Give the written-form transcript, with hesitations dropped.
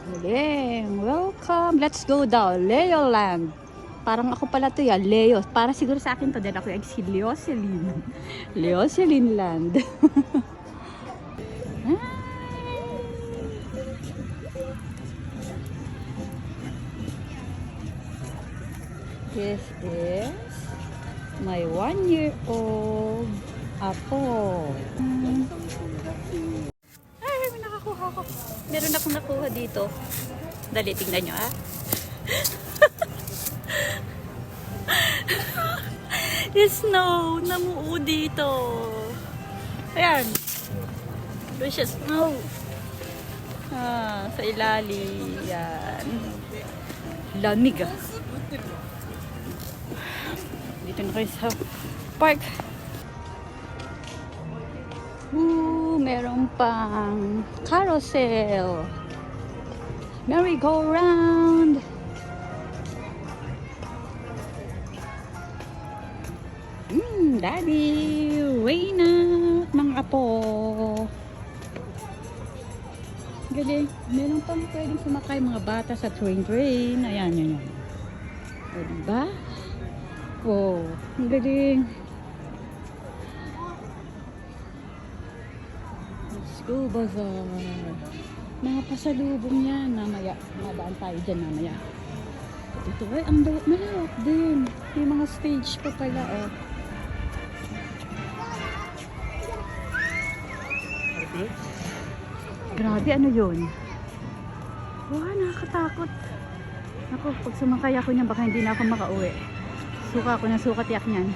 Galing. Welcome. Let's go daw. Leoland. Parang ako pala to yan. Leo. Para siguro sa akin to. Dahil ako yung si Leoceline. Leoceline Land. This is my 1-year-old apo. Ay, may nakakuha ko. Meron akong nakuha dito. Dali, tingnan nyo, ah. Snow. Namuo dito. Ayan. Doon siya snow. Sa ilalim. Yan. Lamig, ah. Dito na kayo sa park. Meron pang carousel. Merry-go-round. Daddy, Reyna, mga apo. Galing. Meron pang pwedeng sumakay mga bata sa train. Ayan, yan. O, diba? Oh, ang galing. Let's go, bazaar. Mga pasalubong yan. Mamaya, madaan tayo dyan mamaya. Ito ay, ang malawak din. May mga stage pa pala, oh. Grabe, ano yun? Wow, nakakatakot. Ako, pag sumakay ako niyan, baka hindi na ako makauwi. Suka ako na suka tiyak niyan.